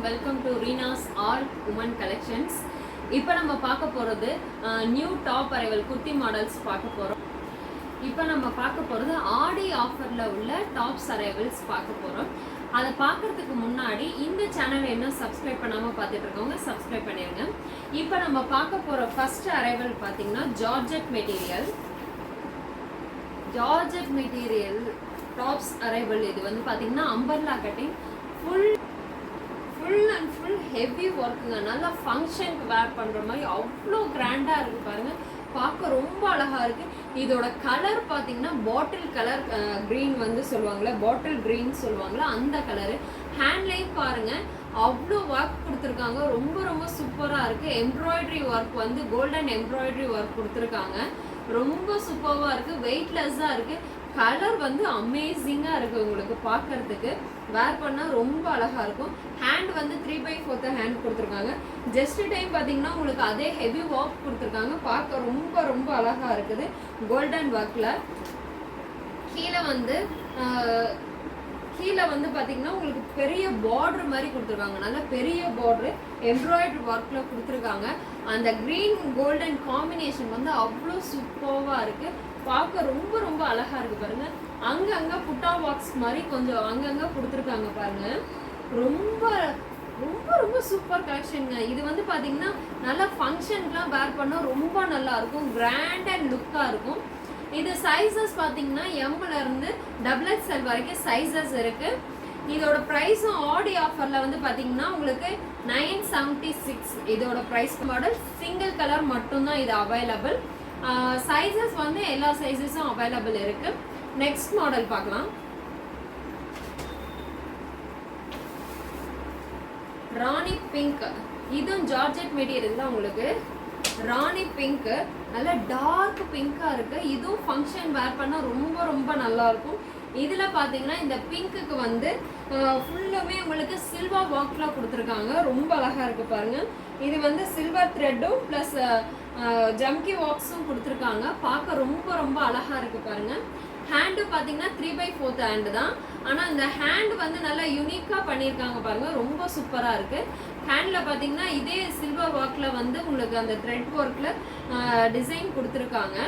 Welcome to Reena's all women collections. இப்போ நம்ம பார்க்க போகிறது new top arrival kurti models பார்க்க போகிறோம். இப்போ நம்ம பார்க்க போகிறது ஆடி ஆஃபரில் உள்ள டாப்ஸ் அரைவல்ஸ் பார்க்க போகிறோம். அதை பார்க்குறதுக்கு முன்னாடி இந்த சேனலை இன்னும் சப்ஸ்கிரைப் பண்ணாமல் பார்த்துட்டு இருக்கவங்க சப்ஸ்கிரைப் பண்ணிடுங்க. இப்போ நம்ம பார்க்க போகிற ஃபர்ஸ்ட் அரைவல் பார்த்தீங்கன்னா ஜார்ஜெட் மெட்டீரியல் டாப்ஸ் அரைவல். இது வந்து பார்த்தீங்கன்னா umbrella cutting, full and full heavy ஒர்க்குங்க. நல்லா ஃபங்க்ஷனுக்கு வேர் பண்ணுற மாதிரி அவ்வளோ கிராண்டாக இருக்குது பாருங்கள். பார்க்க ரொம்ப அழகாக இருக்குது. இதோட கலர் பார்த்தீங்கன்னா பாட்டில் கலர் க்ரீன் வந்து சொல்லுவாங்களே, பாட்டில் க்ரீன் சொல்லுவாங்களே அந்த கலரு. ஹேண்ட்லையும் பாருங்கள் அவ்வளோ ஒர்க் கொடுத்துருக்காங்க. ரொம்ப ரொம்ப சூப்பராக இருக்குது. எம்ப்ராய்டரி ஒர்க் வந்து கோல்டன் எம்ப்ராய்டரி ஒர்க் கொடுத்துருக்காங்க. ரொம்ப சூப்பராக இருக்குது. வெயிட்லெஸ்ஸாக இருக்குது. கலர் வந்து அமேசிங்காக இருக்குது. உங்களுக்கு பார்க்கறதுக்கு வேர் பண்ணால் ரொம்ப அழகாக இருக்கும். ஹேண்ட் வந்து 3/4 ஹேண்ட் கொடுத்துருக்காங்க. ஜஸ்ட் டைம் பார்த்தீங்கன்னா உங்களுக்கு அதே ஹெவி ஒர்க் கொடுத்துருக்காங்க. பார்க்க ரொம்ப ரொம்ப அழகாக இருக்குது. கோல்டன் ஒர்க்கில் கீழே வந்து பார்த்தீங்கன்னா உங்களுக்கு பெரிய பார்டர் மாதிரி கொடுத்துருக்காங்க. நல்ல பெரிய பார்டரு எம்ப்ராய்டரி ஒர்க்கில் கொடுத்துருக்காங்க. அந்த க்ரீன் கோல்டன் காம்பினேஷன் வந்து அவ்வளோ சூப்பராக இருக்குது. பார்க்க ரொம்ப ரொம்ப அழகாக இருக்குது பாருங்கள். அங்கங்கே புட்டா பாக்ஸ் மாதிரி கொஞ்சம் அங்கங்கே கொடுத்துருக்காங்க பாருங்கள். ரொம்ப ரொம்ப ரொம்ப சூப்பர் கலெக்ஷனுங்க. இது வந்து பார்த்தீங்கன்னா நல்லா ஃபங்க்ஷனுக்குலாம் வேர் பண்ணால் ரொம்ப நல்லா இருக்கும். கிராண்ட் அண்ட் லுக்காக இருக்கும். இது சைஸஸ் பார்த்தீங்கன்னா எம்லேருந்து XXL வரைக்கும் சைஸஸ் இருக்குது. இதோட ப்ரைஸும் ஆடி ஆஃபரில் வந்து பார்த்தீங்கன்னா உங்களுக்கு 976 இதோட ப்ரைஸ். மாடல் சிங்கிள் கலர் மட்டும்தான் இது அவைலபிள். சைஸஸ் வந்து எல்லா சைஸஸும் அவைலபிள் இருக்குது. நெக்ஸ்ட் மாடல் பார்க்கலாம். ராணி பிங்க், இதுவும் ஜார்ஜெட் மெட்டீரியல் தான் உங்களுக்கு. ராணி பிங்க் நல்ல டார்க் பிங்காக இருக்குது. இதுவும் ஃபங்க்ஷன் வேர் பண்ணால் ரொம்ப ரொம்ப நல்லாயிருக்கும். இதில் பார்த்தீங்கன்னா இந்த பிங்க்குக்கு வந்து ஃபுல்லுமே உங்களுக்கு சில்வர் ஒர்க்கில் கொடுத்துருக்காங்க. ரொம்ப அழகாக இருக்குது பாருங்கள். இது வந்து சில்வர் த்ரெட்டும் ப்ளஸ் ஜம்கி ஒர்க்ஸும் கொடுத்துருக்காங்க. பார்க்க ரொம்ப ரொம்ப அழகாக இருக்குது பாருங்கள். ஹேண்டு பார்த்தீங்கன்னா 3/4 ஹேண்டு தான். ஆனால் இந்த ஹேண்டு வந்து நல்லா யூனிக்காக பண்ணியிருக்காங்க பாருங்கள். ரொம்ப சூப்பராக இருக்குது. ஹேண்டில் பார்த்தீங்கன்னா இதே சில்வர் ஒர்க்கில் வந்து உங்களுக்கு அந்த த்ரெட் ஒர்க்கில் டிசைன் கொடுத்துருக்காங்க.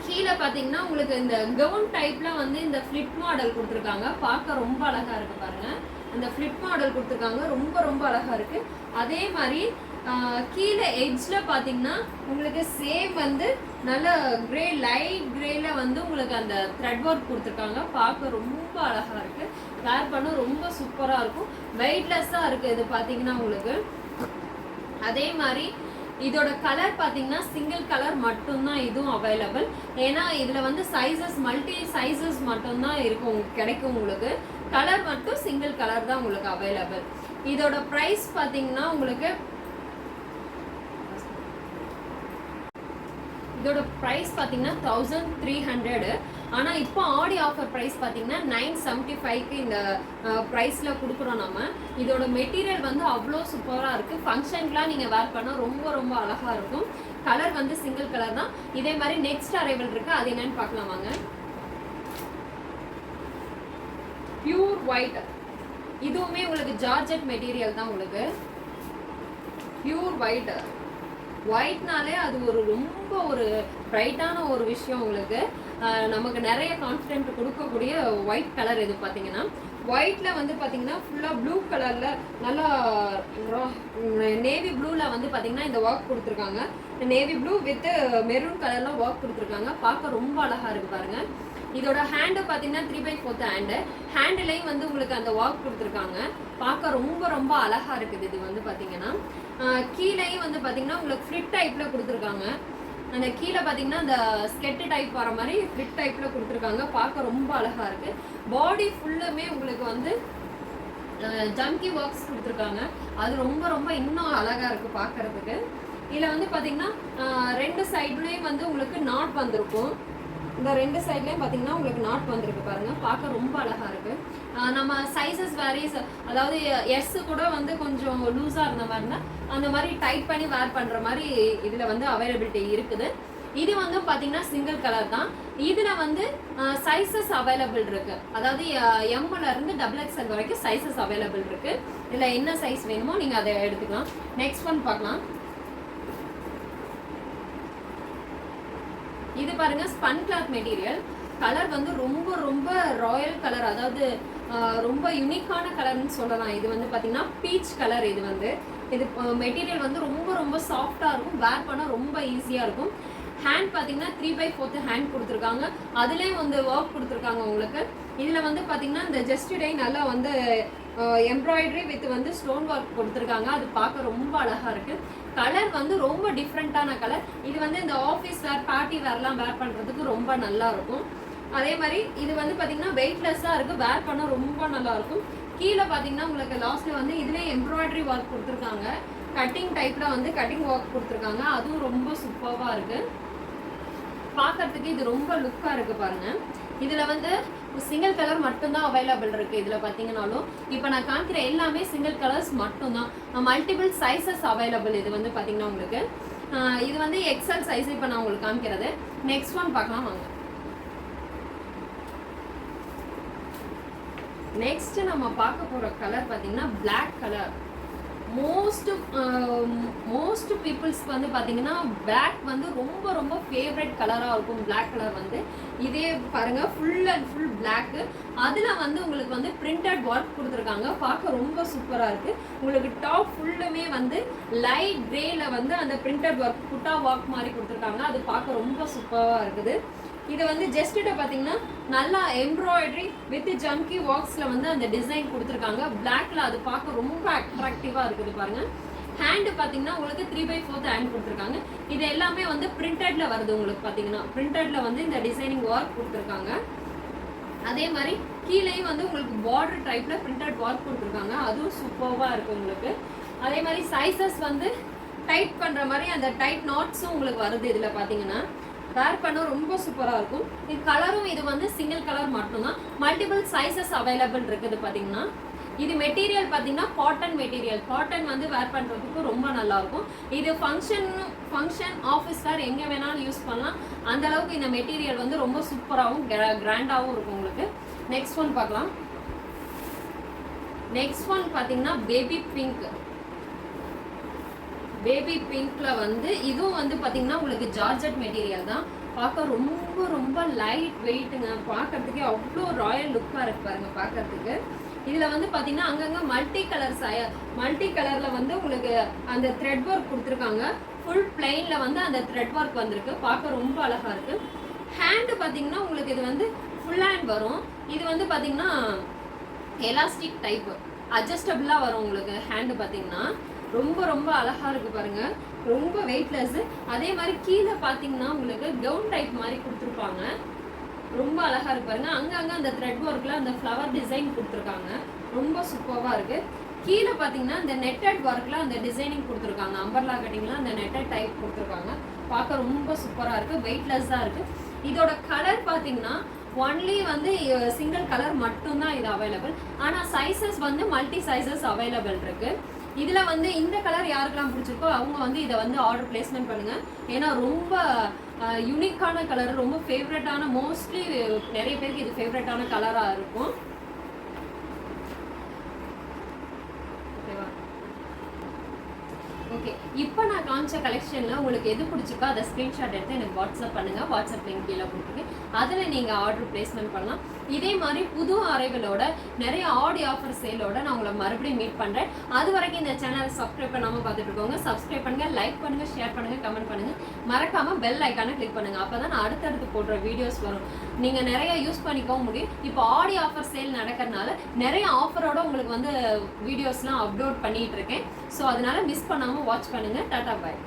கீழே பார்த்தீங்கன்னா உங்களுக்கு இந்த கவுன் டைப்பில் வந்து இந்த ஃப்ளிப் மாடல் கொடுத்துருக்காங்க. பார்க்க ரொம்ப அழகாக இருக்குது பாருங்கள். அந்த ஃப்ளிப் மாடல் கொடுத்துருக்காங்க. ரொம்ப ரொம்ப அழகாக இருக்குது. அதே மாதிரி கீழே எட்ஜில் பார்த்தீங்கன்னா உங்களுக்கு சேம் வந்து நல்ல கிரே லைட் கிரேல வந்து உங்களுக்கு அந்த த்ரெட் ஒர்க் கொடுத்துருக்காங்க. பார்க்க ரொம்ப அழகாக இருக்குது. வேர் பண்ண ரொம்ப சூப்பராக இருக்கும். வெயிட்லெஸ்ஸாக இருக்குது இது பார்த்தீங்கன்னா உங்களுக்கு. அதே மாதிரி இதோட கலர் பார்த்தீங்கன்னா சிங்கிள் கலர் மட்டும்தான் இதுவும் அவைலபிள். ஏன்னா இதில் வந்து சைஸஸ் மல்டி சைஸஸ் மட்டும்தான் இருக்கும் கிடைக்கும் உங்களுக்கு. கலர் மட்டும் சிங்கிள் கலர் தான் உங்களுக்கு அவைலபிள். இதோட ப்ரைஸ் பார்த்தீங்கன்னா உங்களுக்கு இதோட ப்ரைஸ் பார்த்தீங்கன்னா 1300. ஆனால் இப்போ ஆடி ஆஃபர் ப்ரைஸ் பார்த்தீங்கன்னா 975க்கு இந்த ப்ரைஸில் கொடுக்குறோம் நம்ம. இதோட மெட்டீரியல் வந்து அவ்வளோ சூப்பராக இருக்குது. ஃபங்க்ஷனுக்குலாம் நீங்கள் வேர் பண்ணால் ரொம்ப ரொம்ப அழகாக இருக்கும். கலர் வந்து சிங்கிள் கலர் தான். இதே மாதிரி நெக்ஸ்ட் அரைவல் இருக்குது. அது என்னன்னு பார்க்கலாம் வாங்க. பியூர் ஒயிட், இதுவுமே உங்களுக்கு ஜார்ஜெட் மெட்டீரியல் தான் உங்களுக்கு. பியூர் ஒயிட்னாலே அது ரொம்ப ஒரு பிரைட்டான ஒரு விஷயம் உங்களுக்கு. நமக்கு நிறைய கான்ஃபிடென்ட் கொடுக்கக்கூடிய ஒயிட் கலர். இது பார்த்தீங்கன்னா ஒயிட்டில் வந்து பார்த்தீங்கன்னா ஃபுல்லாக ப்ளூ கலரில் நல்லா நேவி ப்ளூவில் வந்து பார்த்தீங்கன்னா இந்த ஒர்க் கொடுத்துருக்காங்க. நேவி ப்ளூ வித் மெரூன் கலரில் ஒர்க் கொடுத்துருக்காங்க. பார்க்க ரொம்ப அழகாக இருக்குது பாருங்கள். இதோட ஹேண்டு பார்த்தீங்கன்னா 3/4 ஹேண்டு. ஹேண்டுலேயும் வந்து உங்களுக்கு அந்த ஒர்க் கொடுத்துருக்காங்க. பார்க்க ரொம்ப ரொம்ப அழகாக இருக்குது. இது வந்து பார்த்தீங்கன்னா கீழேயும் வந்து பார்த்தீங்கன்னா உங்களுக்கு ஃப்ளிட் டைப்பில் கொடுத்துருக்காங்க. அந்த கீழே பார்த்தீங்கன்னா அந்த ஸ்கெட்டு டைப் வர மாதிரி ஃப்ளிட் டைப்பில் கொடுத்துருக்காங்க. பார்க்க ரொம்ப அழகாக இருக்குது. பாடி ஃபுல்லுமே உங்களுக்கு வந்து ஜம்கி ஒர்க்ஸ் கொடுத்துருக்காங்க. அது ரொம்ப ரொம்ப இன்னும் அழகாக இருக்குது பார்க்குறதுக்கு. இதில் வந்து பார்த்தீங்கன்னா 2 சைட்லேயும் வந்து உங்களுக்கு நாட் வந்திருக்கும். இந்த 2 சைட்லேயும் பார்த்தீங்கன்னா உங்களுக்கு நாட் வந்திருக்கு பாருங்கள். பார்க்க ரொம்ப அழகாக இருக்குது. நம்ம சைஸஸ் வேரிஸ், அதாவது எஸ் கூட வந்து கொஞ்சம் லூஸாக இருந்த மாதிரினா அந்த மாதிரி டைட் பண்ணி வேர் பண்ணுற மாதிரி இதில் வந்து அவைலபிலிட்டி இருக்குது. இது வந்து பாத்தீங்கன்னா சிங்கிள் கலர் தான். இதுல வந்து சைஸஸ் அவைலபிள் இருக்கு. அதாவது எம்ல இருந்து XXL வரைக்கும் சைஸஸ் அவைலபிள் இருக்கு. இதுல என்ன சைஸ் வேணுமோ நீங்க அதை எடுத்துக்கலாம். நெக்ஸ்ட் ஒன் பார்க்கலாம். இது பாருங்க ஸ்பன் கிளாத் மெட்டீரியல். கலர் வந்து ரொம்ப ரொம்ப ராயல் கலர், அதாவது ரொம்ப யூனிக்கான கலர்னு சொல்லலாம். இது வந்து பாத்தீங்கன்னா பீச் கலர். இது வந்து இது மெட்டீரியல் வந்து ரொம்ப ரொம்ப சாஃப்டா இருக்கும். வேர் பண்ண ரொம்ப ஈஸியா இருக்கும். ஹேண்ட் பாத்தீங்கன்னா 3/4 ஹேண்ட் கொடுத்துருக்காங்க. அதுலேயும் வந்து ஒர்க் கொடுத்துருக்காங்க உங்களுக்கு. இதுல வந்து பாத்தீங்கன்னா இந்த ஜஸ்ட் டை நல்லா வந்து எம்ப்ராய்டரி வித் வந்து ஸ்டோன் ஒர்க் கொடுத்துருக்காங்க. அது பார்க்க ரொம்ப அழகா இருக்கு. கலர் வந்து ரொம்ப டிஃப்ரெண்டான கலர். இது வந்து இந்த ஆஃபீஸ் வேர், பார்ட்டி வேர்லாம் வேர் பண்றதுக்கு ரொம்ப நல்லா இருக்கும். அதே மாதிரி இது வந்து பாத்தீங்கன்னா வெயிட்லெஸ்ஸா இருக்கு. வேர் பண்ண ரொம்ப நல்லா இருக்கும். கீழே பாத்தீங்கன்னா உங்களுக்கு லாஸ்ட்ல வந்து இதுலயே எம்ப்ராய்டரி ஒர்க் கொடுத்துருக்காங்க. கட்டிங் டைப்ல வந்து கட்டிங் ஒர்க் கொடுத்துருக்காங்க. அதுவும் ரொம்ப சூப்பர்வா இருக்கு. பார்க்கறதுக்கு இது ரொம்ப லுக்கா இருக்கு பாருங்க. இதுல வந்து சிங்கிள் கலர் மட்டும்தான் அவைலபிள் இருக்கு. இதுல பாத்தீங்கன்னாலும் இப்ப நான் காமிக்கிற எல்லாமே சிங்கிள் கலர்ஸ் மட்டும்தான். Multiple sizes available. இது வந்து பாத்தீங்கன்னா உங்களுக்கு இது வந்து எக்ஸல் சைஸ் இப்ப நான் உங்களுக்கு காமிக்கிறது. நெக்ஸ்ட் ஒன் பார்க்கலாம் வாங்க. நெக்ஸ்ட் நம்ம பார்க்க போற கலர் பாத்தீங்கன்னா பிளாக் கலர். மோஸ்ட் பீப்புள்ஸ்க்கு வந்து பாத்தீங்கன்னா பிளாக் வந்து ரொம்ப ரொம்ப ஃபேவரட் கலரா இருக்கும். பிளாக் கலர் வந்து இதே பாருங்க ஃபுல் அண்ட் ஃபுல் பிளாக். அதுல வந்து உங்களுக்கு வந்து பிரிண்டட் ஒர்க் கொடுத்துருக்காங்க. பார்க்க ரொம்ப சூப்பரா இருக்கு. உங்களுக்கு டாப் ஃபுல்லுமே வந்து லைட் கிரேல வந்து அந்த பிரிண்டட் ஒர்க் புட்டா ஒர்க் மாதிரி கொடுத்துருக்காங்க. அது பார்க்க ரொம்ப சூப்பரா இருக்குது. இது வந்து ஜஸ்ட் பாத்தீங்கன்னா நல்லா எம்ப்ராய்டரி வித் ஜம்கி ஒர்க்ஸ்ல வந்து அந்த டிசைன் கொடுத்துருக்காங்க. பிளாக்ல அது பார்க்க ரொம்ப அட்ராக்டிவா இருக்குது பாருங்க. ஹேண்ட் பாத்தீங்கன்னா உங்களுக்கு 3/4 ஹேண்ட் கொடுத்துருக்காங்க. இது எல்லாமே வந்து பிரிண்டட்ல வருது. உங்களுக்கு பாத்தீங்கன்னா பிரிண்டட்ல வந்து இந்த டிசைனிங் ஒர்க் கொடுத்துருக்காங்க. அதே மாதிரி கீழேயும் வந்து உங்களுக்கு பார்டர் டைப்ல பிரிண்டட் ஒர்க் கொடுத்துருக்காங்க. அதுவும் சூப்பர்வா இருக்கு உங்களுக்கு. அதே மாதிரி சைசஸ் வந்து டைட் பண்ற மாதிரி அந்த டைட் நாட்ஸும் உங்களுக்கு வருது. இதுல பாத்தீங்கன்னா வேர் பண்ண ரொம்ப சூப்பரா இருக்கும். இது கலரும் இது வந்து சிங்கிள் கலர் மட்டும்தான். மல்டிபிள் சைசஸ் அவைலபிள் இருக்குது பாத்தீங்கன்னா. இது மெட்டீரியல் பாத்தீங்கன்னா காட்டன் மெட்டீரியல். காட்டன் வந்து வேர் பண்றதுக்கு ரொம்ப நல்லா இருக்கும். இது ஃபங்க்ஷன் ஆஃபீஸ் வேர் எங்க வேணாலும் யூஸ் பண்ணலாம். அந்த அளவுக்கு இந்த மெட்டீரியல் வந்து ரொம்ப சூப்பராகவும் கிராண்டாகவும் இருக்கும் உங்களுக்கு. நெக்ஸ்ட் ஒன் பார்க்கலாம். நெக்ஸ்ட் ஒன் பாத்தீங்கன்னா பேபி பிங்க். பேபி பிங்க்ல வந்து இதுவும் வந்து பாத்தீங்கன்னா உங்களுக்கு ஜார்ஜெட் மெட்டீரியல் தான். பார்க்க ரொம்ப ரொம்ப லைட் வெயிட்டுங்க. பார்க்கறதுக்கே அவ்வளோ ராயல் லுக்கா இருக்கு பாருங்க பார்க்கறதுக்கு. இதுல வந்து பாத்தீங்கன்னா அங்கங்க மல்டி கலர்ல வந்து உங்களுக்கு அந்த த்ரெட் ஒர்க் கொடுத்துருக்காங்க. ஃபுல் பிளைன்ல வந்து அந்த த்ரெட் ஒர்க் வந்திருக்கு. பார்க்க ரொம்ப அழகா இருக்கு. ஹேண்ட் பாத்தீங்கன்னா உங்களுக்கு இது வந்து ஃபுல் ஹேண்ட் வரும். இது வந்து பாத்தீங்கன்னா எலாஸ்டிக் டைப் அட்ஜஸ்டபிளா வரும் உங்களுக்கு. ஹேண்ட் பாத்தீங்கன்னா ரொம்ப ரொம்ப அழகா இருக்கு பாருங்க. ரொம்ப வெயிட்லெஸ். அதே மாதிரி கீழே பாத்தீங்கன்னா உங்களுக்கு கவுன் டைப் மாதிரி கொடுத்துருப்பாங்க. ரொம்ப அழகா இருக்கு பாருங்க. அங்கங்க அந்த த்ரெட் ஒர்க்ல அந்த ஃப்ளவர் டிசைன் கொடுத்துருக்காங்க. ரொம்ப சூப்பர்வா இருக்கு. கீழே பாத்தீங்கன்னா இந்த நெட்டட் ஒர்க்ல அந்த டிசைனிங் கொடுத்துருக்காங்க. அம்பர்லா கட்டிங்ல அந்த நெட்டட் டைப் கொடுத்துருக்காங்க. பார்க்க ரொம்ப சூப்பரா இருக்கு. வெயிட்லெஸ்ஸா இருக்கு. இதோட கலர் பாத்தீங்கன்னா ஒன்லி வந்து சிங்கிள் கலர் மட்டும்தான் இது அவைலபிள். ஆனா சைசஸ் வந்து மல்டி சைசஸ் அவைலபிள் இருக்கு. இதுல வந்து இந்த கலர் யாருக்கெல்லாம் பிடிச்சிருக்கோ அவங்க வந்து இதை வந்து ஆர்டர் பிளேஸ்மெண்ட் பண்ணுங்க. ஏன்னா ரொம்ப யூனிக்கான கலர், ரொம்ப ஃபேவரட்டான, மோஸ்ட்லி நிறைய பேருக்கு இது ஃபேவரட்டான கலரா இருக்கும். ஓகே, இப்போ நான் காமிச்ச கலெக்ஷனில் உங்களுக்கு எது பிடிச்சிருக்கோ அதை ஸ்க்ரீன்ஷாட் எடுத்து எனக்கு வாட்ஸ்அப் பண்ணுங்கள். வாட்ஸ்அப் லிங்க் கீழே கொடுத்துருக்கு. அதில் நீங்கள் ஆர்டர் பிளேஸ்மெண்ட் பண்ணலாம். இதே மாதிரி புது அரைவலோட நிறைய ஆடி ஆஃபர் சேலோட நான் உங்களை மறுபடியும் மீட் பண்ணுறேன். அது வரைக்கும் இந்த சேனலை சப்ஸ்கிரைப் பண்ணாமல் பார்த்துட்டு இருக்கோங்க. சப்ஸ்கிரைப் பண்ணுங்கள், லைக் பண்ணுங்கள், ஷேர் பண்ணுங்கள், கமெண்ட் பண்ணுங்கள். மறக்காமல் பெல் ஐக்கானை கிளிக் பண்ணுங்கள். அப்போ தான் நான் அடுத்தடுத்து போடுற வீடியோஸ் வரும். நீங்கள் நிறைய யூஸ் பண்ணிக்கவும் முடியும். இப்போ ஆடி ஆஃபர் சேல் நடக்கிறதுனால நிறைய ஆஃபரோட உங்களுக்கு வந்து வீடியோஸ்லாம் அப்லோட் பண்ணிகிட்டு இருக்கேன். ஸோ அதனால மிஸ் பண்ணாமல் வாட்ச் பண்ணுங்க. டாடா பாய்.